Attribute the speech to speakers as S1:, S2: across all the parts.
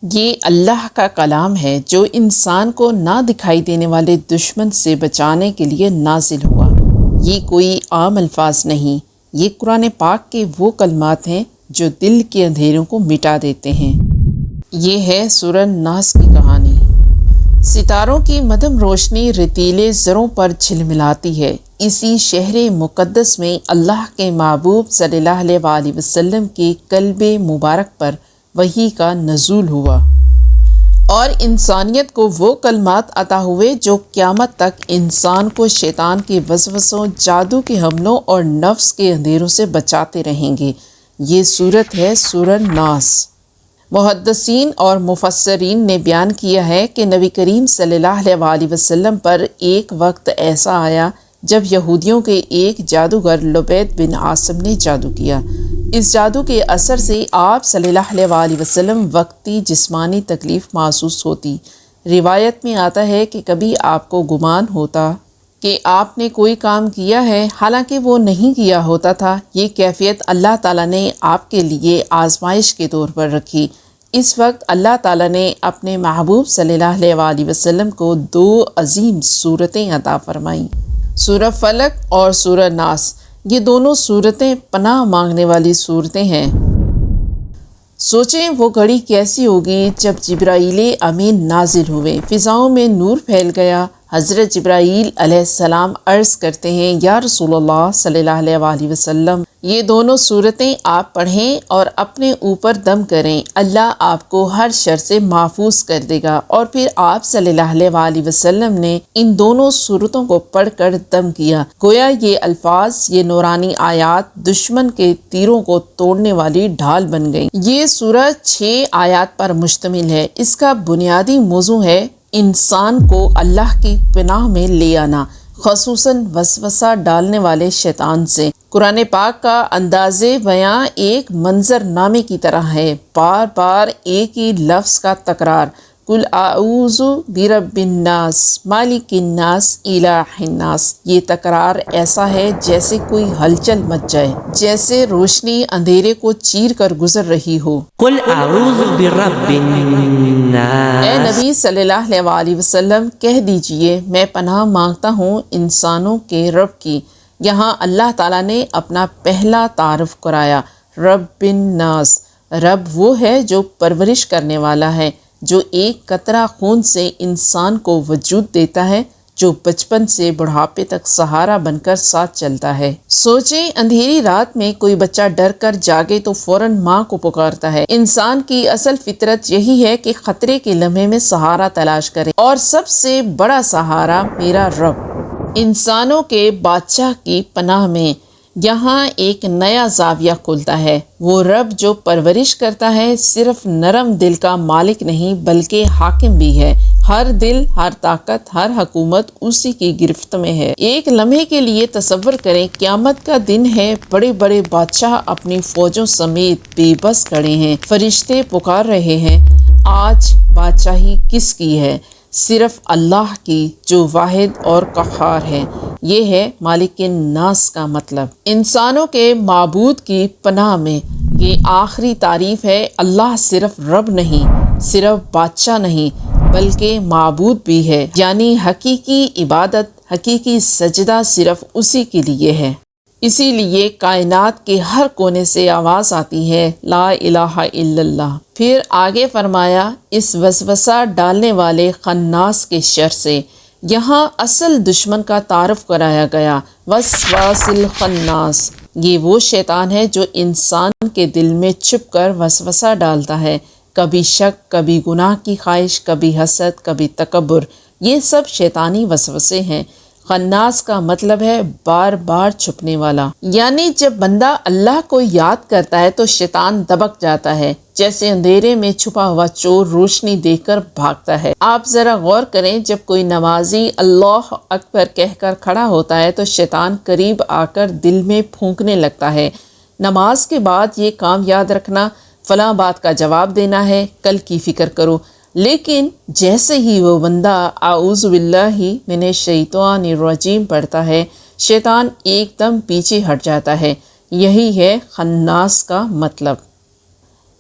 S1: یہ اللہ کا کلام ہے جو انسان کو نہ دکھائی دینے والے دشمن سے بچانے کے لیے نازل ہوا۔ یہ کوئی عام الفاظ نہیں، یہ قرآن پاک کے وہ کلمات ہیں جو دل کے اندھیروں کو مٹا دیتے ہیں۔ یہ ہے سورہ ناس کی کہانی۔ ستاروں کی مدھم روشنی ریتیلے زروں پر جھلملاتی ہے۔ اسی شہر مقدس میں اللہ کے محبوب صلی اللہ علیہ وآلہ وسلم کے قلب مبارک پر وحی کا نزول ہوا اور انسانیت کو وہ کلمات عطا ہوئے جو قیامت تک انسان کو شیطان کے وسوسوں، جادو کے حملوں اور نفس کے اندھیروں سے بچاتے رہیں گے۔ یہ سورت ہے سورہ ناس۔ محدثین اور مفسرین نے بیان کیا ہے کہ نبی کریم صلی اللہ علیہ وآلہ وسلم پر ایک وقت ایسا آیا جب یہودیوں کے ایک جادوگر لبید بن عاصم نے جادو کیا۔ اس جادو کے اثر سے آپ صلی اللہ علیہ وآلہ وسلم وقتی جسمانی تکلیف محسوس ہوتی۔ روایت میں آتا ہے کہ کبھی آپ کو گمان ہوتا کہ آپ نے کوئی کام کیا ہے حالانکہ وہ نہیں کیا ہوتا تھا۔ یہ کیفیت اللہ تعالیٰ نے آپ کے لیے آزمائش کے طور پر رکھی۔ اس وقت اللہ تعالیٰ نے اپنے محبوب صلی اللہ علیہ وآلہ وسلم کو دو عظیم صورتیں عطا فرمائیں، سورہ فلق اور سورہ ناس۔ یہ دونوں صورتیں پناہ مانگنے والی صورتیں ہیں۔ سوچیں وہ گھڑی کیسی ہوگی جب جبرائیل امین نازل ہوئے، فضاؤں میں نور پھیل گیا۔ حضرت جبرائیل علیہ السلام عرض کرتے ہیں، یا رسول اللہ صلی اللہ علیہ وآلہ وسلم، یہ دونوں صورتیں آپ پڑھیں اور اپنے اوپر دم کریں، اللہ آپ کو ہر شر سے محفوظ کر دے گا۔ اور پھر آپ صلی اللہ علیہ وآلہ وسلم نے ان دونوں صورتوں کو پڑھ کر دم کیا، گویا یہ الفاظ، یہ نورانی آیات دشمن کے تیروں کو توڑنے والی ڈھال بن گئیں۔ یہ سورہ 6 آیات پر مشتمل ہے۔ اس کا بنیادی موضوع ہے انسان کو اللہ کی پناہ میں لے آنا، خصوصاً وسوسہ ڈالنے والے شیطان سے۔ قرآن پاک کا انداز بیاں ایک منظر نامے کی طرح ہے، بار بار ایک ہی لفظ کا تکرار، قل اعوذ برب الناس مالک الناس الہ الناس۔ یہ تکرار ایسا ہے جیسے کوئی ہلچل مچ جائے، جیسے روشنی اندھیرے کو چیر کر گزر رہی ہو۔
S2: قل اعوذ برب الناس،
S1: اے نبی صلی اللہ علیہ وآلہ وسلم کہہ دیجئے میں پناہ مانگتا ہوں انسانوں کے رب کی۔ یہاں اللہ تعالیٰ نے اپنا پہلا تعارف کرایا، رب الناس۔ رب وہ ہے جو پرورش کرنے والا ہے، جو ایک قطرہ خون سے انسان کو وجود دیتا ہے، جو بچپن سے بڑھاپے تک سہارا بن کر ساتھ چلتا ہے۔ سوچیں اندھیری رات میں کوئی بچہ ڈر کر جاگے تو فوراً ماں کو پکارتا ہے۔ انسان کی اصل فطرت یہی ہے کہ خطرے کے لمحے میں سہارا تلاش کرے، اور سب سے بڑا سہارا میرا رب۔ انسانوں کے بادشاہ کی پناہ میں یہاں ایک نیا زاویہ کھلتا ہے۔ وہ رب جو پرورش کرتا ہے صرف نرم دل کا مالک نہیں بلکہ حاکم بھی ہے۔ ہر دل، ہر طاقت، ہر حکومت اسی کی گرفت میں ہے۔ ایک لمحے کے لیے تصور کریں، قیامت کا دن ہے، بڑے بڑے بادشاہ اپنی فوجوں سمیت بے بس کھڑے ہیں، فرشتے پکار رہے ہیں، آج بادشاہی کس کی ہے؟ صرف اللہ کی، جو واحد اور قہار ہے۔ یہ ہے مالک الناس کا مطلب۔ انسانوں کے معبود کی پناہ میں یہ آخری تعریف ہے، اللہ صرف رب نہیں، صرف بادشاہ نہیں بلکہ معبود بھی ہے، یعنی حقیقی عبادت، حقیقی سجدہ صرف اسی کے لیے ہے۔ اسی لیے کائنات کے ہر کونے سے آواز آتی ہے، لا الہ الا اللہ۔ پھر آگے فرمایا، اس وسوسہ ڈالنے والے خناس کے شر سے۔ یہاں اصل دشمن کا تعارف کرایا گیا، وسواس الخناس۔ یہ وہ شیطان ہے جو انسان کے دل میں چھپ کر وسوسہ ڈالتا ہے، کبھی شک، کبھی گناہ کی خواہش، کبھی حسد، کبھی تکبر۔ یہ سب شیطانی وسوسے ہیں۔ خناس کا مطلب ہے بار بار چھپنے والا، یعنی جب بندہ اللہ کو یاد کرتا ہے تو شیطان دبک جاتا ہے، جیسے اندھیرے میں چھپا ہوا چور روشنی دیکھ کر بھاگتا ہے۔ آپ ذرا غور کریں، جب کوئی نمازی اللہ اکبر کہہ کر کھڑا ہوتا ہے تو شیطان قریب آ کر دل میں پھونکنے لگتا ہے، نماز کے بعد یہ کام یاد رکھنا، فلاں بات کا جواب دینا ہے، کل کی فکر کرو۔ لیکن جیسے ہی وہ بندہ اعوذ باللہ من الشیطان الرجیم پڑھتا ہے، شیطان ایک دم پیچھے ہٹ جاتا ہے۔ یہی ہے خناس کا مطلب۔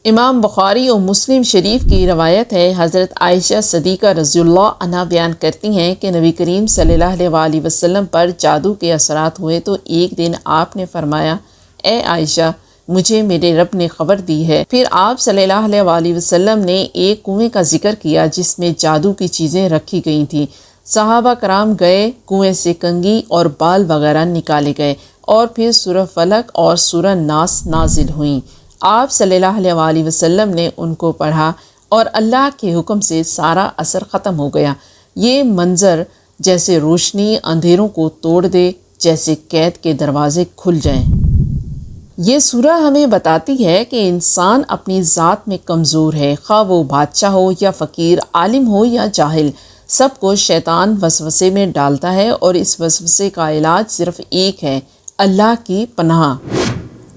S1: امام بخاری اور مسلم شریف کی روایت ہے، حضرت عائشہ صدیقہ رضی اللہ عنہا بیان کرتی ہیں کہ نبی کریم صلی اللہ علیہ وسلم پر جادو کے اثرات ہوئے تو ایک دن آپ نے فرمایا، اے عائشہ، مجھے میرے رب نے خبر دی ہے۔ پھر آپ صلی اللہ علیہ وسلم نے ایک کنویں کا ذکر کیا جس میں جادو کی چیزیں رکھی گئی تھیں۔ صحابہ کرام گئے، کنویں سے کنگھی اور بال وغیرہ نکالے گئے اور پھر سورہ فلق اور سورہ ناس نازل ہوئیں۔ آپ صلی اللہ علیہ وسلم نے ان کو پڑھا اور اللہ کے حکم سے سارا اثر ختم ہو گیا۔ یہ منظر جیسے روشنی اندھیروں کو توڑ دے، جیسے قید کے دروازے کھل جائیں۔ یہ سورہ ہمیں بتاتی ہے کہ انسان اپنی ذات میں کمزور ہے، خواہ وہ بادشاہ ہو یا فقیر، عالم ہو یا جاہل، سب کو شیطان وسوسے میں ڈالتا ہے اور اس وسوسے کا علاج صرف ایک ہے، اللہ کی پناہ۔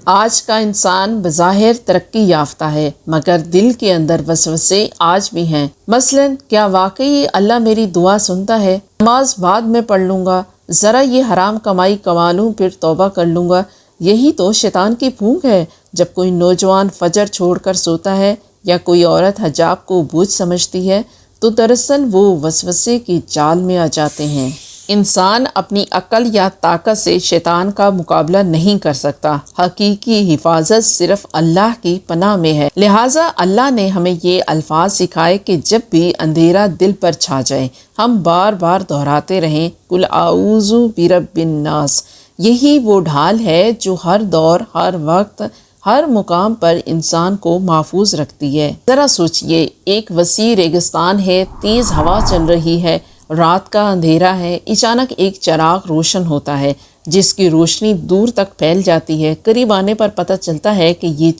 S1: آج کا انسان بظاہر ترقی یافتہ ہے مگر دل کے اندر وسوسے آج بھی ہیں۔ مثلا کیا واقعی اللہ میری دعا سنتا ہے؟ نماز بعد میں پڑھ لوں گا، ذرا یہ حرام کمائی کما لوں پھر توبہ کر لوں گا۔ یہی تو شیطان کی پھونک ہے۔ جب کوئی نوجوان فجر چھوڑ کر سوتا ہے یا کوئی عورت حجاب کو بوجھ سمجھتی ہے تو دراصل وہ وسوسے کی جال میں آ جاتے ہیں۔ انسان اپنی عقل یا طاقت سے شیطان کا مقابلہ نہیں کر سکتا۔ حقیقی حفاظت صرف اللہ کی پناہ میں ہے۔ لہٰذا اللہ نے ہمیں یہ الفاظ سکھائے کہ جب بھی اندھیرا دل پر چھا جائے ہم بار بار دہراتے رہیں، قل اعوذ برب الناس۔ یہی وہ ڈھال ہے جو ہر دور، ہر وقت، ہر مقام پر انسان کو محفوظ رکھتی ہے۔ ذرا سوچئے، ایک وسیع ریگستان ہے، تیز ہوا چل رہی ہے، رات کا اندھیرا ہے، اچانک ایک چراغ روشن ہوتا ہے جس کی روشنی دور تک پھیل جاتی ہے۔ قریب آنے پر پتہ چلتا ہے کہ یہ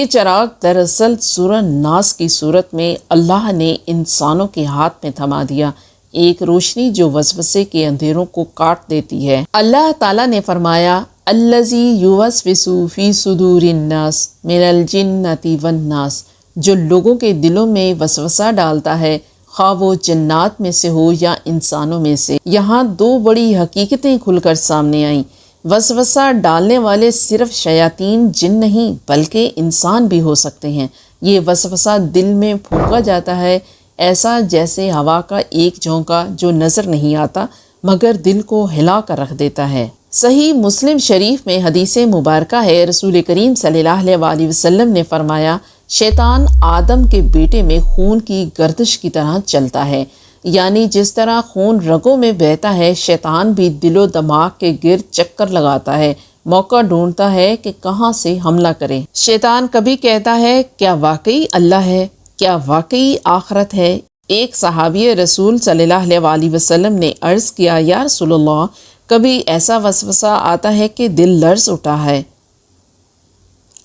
S1: چراغ دراصل سورہ ناس کی صورت میں اللہ نے انسانوں کے ہاتھ میں تھما دیا، ایک روشنی جو وسوسے کے اندھیروں کو کاٹ دیتی ہے۔ اللہ تعالیٰ نے فرمایا، الذی یوسوس فی صدور الناس من الجنۃ والناس، جو لوگوں کے دلوں میں وسوسہ ڈالتا ہے، خواہ وہ جنات میں سے ہو یا انسانوں میں سے۔ یہاں دو بڑی حقیقتیں کھل کر سامنے آئیں۔ وسوسہ ڈالنے والے صرف شیاطین جن نہیں بلکہ انسان بھی ہو سکتے ہیں۔ یہ وسوسہ دل میں پھونکا جاتا ہے، ایسا جیسے ہوا کا ایک جھونکا جو نظر نہیں آتا مگر دل کو ہلا کر رکھ دیتا ہے۔ صحیح مسلم شریف میں حدیث مبارکہ ہے، رسول کریم صلی اللہ علیہ وسلم نے فرمایا، شیطان آدم کے بیٹے میں خون کی گردش کی طرح چلتا ہے، یعنی جس طرح خون رگوں میں بہتا ہے، شیطان بھی دل و دماغ کے گرد چکر لگاتا ہے، موقع ڈھونڈتا ہے کہ کہاں سے حملہ کرے۔ شیطان کبھی کہتا ہے، کیا واقعی اللہ ہے؟ کیا واقعی آخرت ہے؟ ایک صحابی رسول صلی اللہ علیہ وسلم نے عرض کیا، یا رسول اللہ، کبھی ایسا وسوسہ آتا ہے کہ دل لرز اٹھا ہے۔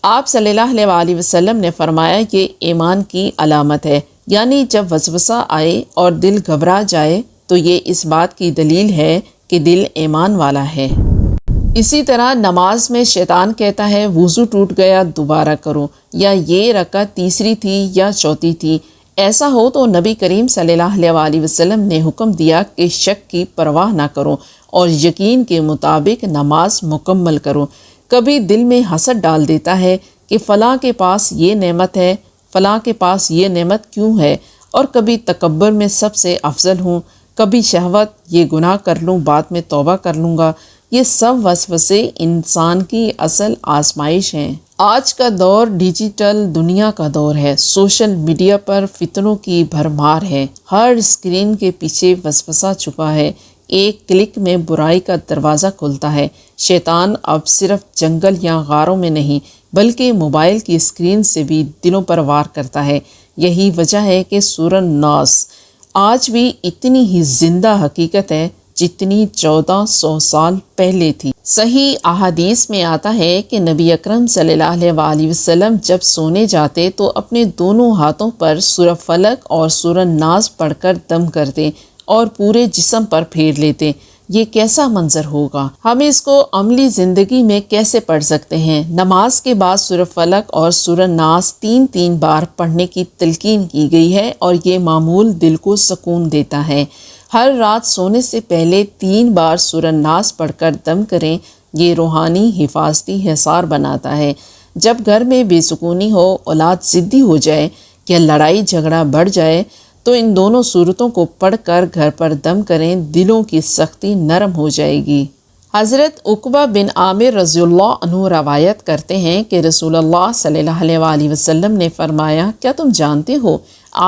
S1: آپ صلی اللہ علیہ وسلم نے فرمایا، یہ ایمان کی علامت ہے، یعنی جب وسوسہ آئے اور دل گھبرا جائے تو یہ اس بات کی دلیل ہے کہ دل ایمان والا ہے۔ اسی طرح نماز میں شیطان کہتا ہے، وضو ٹوٹ گیا، دوبارہ کرو، یا یہ رکعت تیسری تھی یا چوتھی تھی۔ ایسا ہو تو نبی کریم صلی اللہ علیہ وسلم نے حکم دیا کہ شک کی پرواہ نہ کرو اور یقین کے مطابق نماز مکمل کرو۔ کبھی دل میں حسد ڈال دیتا ہے کہ فلاں کے پاس یہ نعمت ہے، فلاں کے پاس یہ نعمت کیوں ہے، اور کبھی تکبر میں سب سے افضل ہوں، کبھی شہوت، یہ گناہ کر لوں بعد میں توبہ کر لوں گا۔ یہ سب وسوسے انسان کی اصل آزمائش ہیں۔ آج کا دور ڈیجیٹل دنیا کا دور ہے، سوشل میڈیا پر فتنوں کی بھرمار ہے، ہر اسکرین کے پیچھے وسوسہ چھپا ہے، ایک کلک میں برائی کا دروازہ کھلتا ہے۔ شیطان اب صرف جنگل یا غاروں میں نہیں بلکہ موبائل کی اسکرین سے بھی دلوں پر وار کرتا ہے۔ یہی وجہ ہے کہ سورہ ناس آج بھی اتنی ہی زندہ حقیقت ہے جتنی 1400 سال پہلے تھی۔ صحیح احادیث میں آتا ہے کہ نبی اکرم صلی اللہ علیہ وسلم جب سونے جاتے تو اپنے دونوں ہاتھوں پر سورہ فلق اور سورہ ناس پڑھ کر دم کرتے اور پورے جسم پر پھیر لیتے۔ یہ کیسا منظر ہوگا؟ ہم اس کو عملی زندگی میں کیسے پڑھ سکتے ہیں؟ نماز کے بعد سورہ فلق اور سورہ ناس 3 بار پڑھنے کی تلقین کی گئی ہے اور یہ معمول دل کو سکون دیتا ہے۔ ہر رات سونے سے پہلے 3 بار سورہ ناس پڑھ کر دم کریں، یہ روحانی حفاظتی حصار بناتا ہے۔ جب گھر میں بے سکونی ہو، اولاد ضدی ہو جائے یا لڑائی جھگڑا بڑھ جائے تو ان دونوں صورتوں کو پڑھ کر گھر پر دم کریں، دلوں کی سختی نرم ہو جائے گی۔ حضرت عقبہ بن عامر رضی اللہ عنہ روایت کرتے ہیں کہ رسول اللہ صلی اللہ علیہ وسلم نے فرمایا، کیا تم جانتے ہو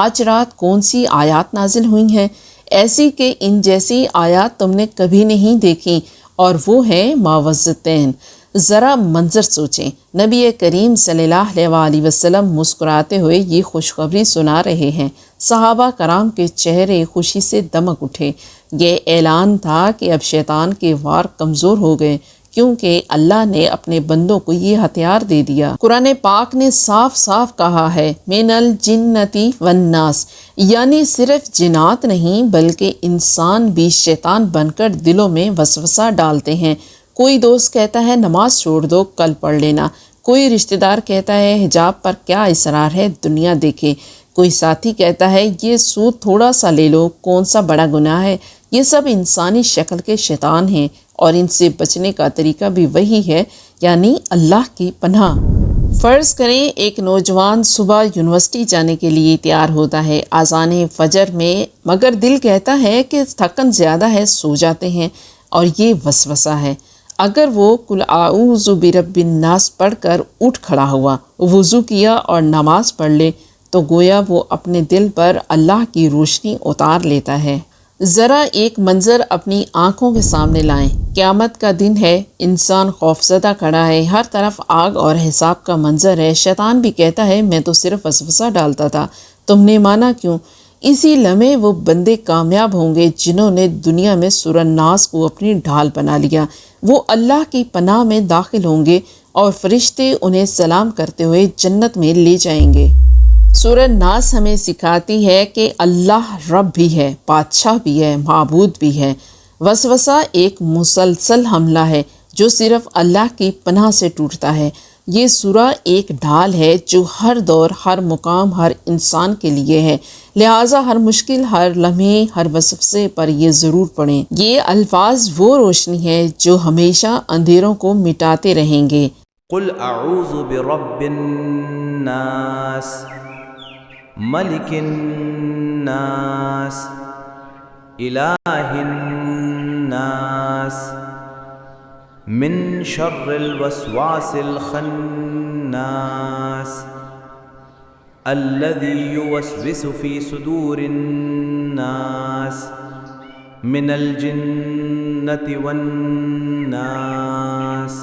S1: آج رات کون سی آیات نازل ہوئی ہیں؟ ایسی کہ ان جیسی آیات تم نے کبھی نہیں دیکھی، اور وہ ہیں معوذتین۔ ذرا منظر سوچیں، نبی کریم صلی اللہ علیہ وسلم مسکراتے ہوئے یہ خوشخبری سنا رہے ہیں۔ صحابہ کرام کے چہرے خوشی سے دمک اٹھے۔ یہ اعلان تھا کہ اب شیطان کے وار کمزور ہو گئے، کیونکہ اللہ نے اپنے بندوں کو یہ ہتھیار دے دیا۔ قرآن پاک نے صاف صاف کہا ہے، من الجنتی والناس، یعنی صرف جنات نہیں بلکہ انسان بھی شیطان بن کر دلوں میں وسوسہ ڈالتے ہیں۔ کوئی دوست کہتا ہے نماز چھوڑ دو، کل پڑھ لینا۔ کوئی رشتہ دار کہتا ہے حجاب پر کیا اصرار ہے، دنیا دیکھے۔ کوئی ساتھی کہتا ہے یہ سود تھوڑا سا لے لو، کون سا بڑا گناہ ہے۔ یہ سب انسانی شکل کے شیطان ہیں، اور ان سے بچنے کا طریقہ بھی وہی ہے، یعنی اللہ کی پناہ۔ فرض کریں ایک نوجوان صبح یونیورسٹی جانے کے لیے تیار ہوتا ہے اذان فجر میں، مگر دل کہتا ہے کہ تھکن زیادہ ہے، سو جاتے ہیں، اور یہ وسوسہ ہے۔ اگر وہ قل اعوذ برب الناس پڑھ کر اٹھ کھڑا ہوا، وضو کیا اور نماز پڑھ لے تو گویا وہ اپنے دل پر اللہ کی روشنی اتار لیتا ہے۔ ذرا ایک منظر اپنی آنکھوں کے سامنے لائیں، قیامت کا دن ہے، انسان خوفزدہ کھڑا ہے، ہر طرف آگ اور حساب کا منظر ہے۔ شیطان بھی کہتا ہے میں تو صرف وسوسہ ڈالتا تھا، تم نے مانا کیوں؟ اسی لمحے وہ بندے کامیاب ہوں گے جنہوں نے دنیا میں سورہ الناس کو اپنی ڈھال بنا لیا۔ وہ اللہ کی پناہ میں داخل ہوں گے اور فرشتے انہیں سلام کرتے ہوئے جنت میں لے جائیں گے۔ سورہ الناس ہمیں سکھاتی ہے کہ اللہ رب بھی ہے، بادشاہ بھی ہے، معبود بھی ہے۔ وسوسہ ایک مسلسل حملہ ہے جو صرف اللہ کی پناہ سے ٹوٹتا ہے۔ یہ سورہ ایک ڈھال ہے جو ہر دور، ہر مقام، ہر انسان کے لیے ہے، لہٰذا ہر مشکل، ہر لمحے، ہر وسوسے پر یہ ضرور پڑھیں۔ یہ الفاظ وہ روشنی ہے جو ہمیشہ اندھیروں کو مٹاتے رہیں گے۔
S3: قل اعوذ برب الناس ملک الناس الہ الناس من شر الوسواس الخناس الذي يوسوس في صدور الناس من الجنة والناس۔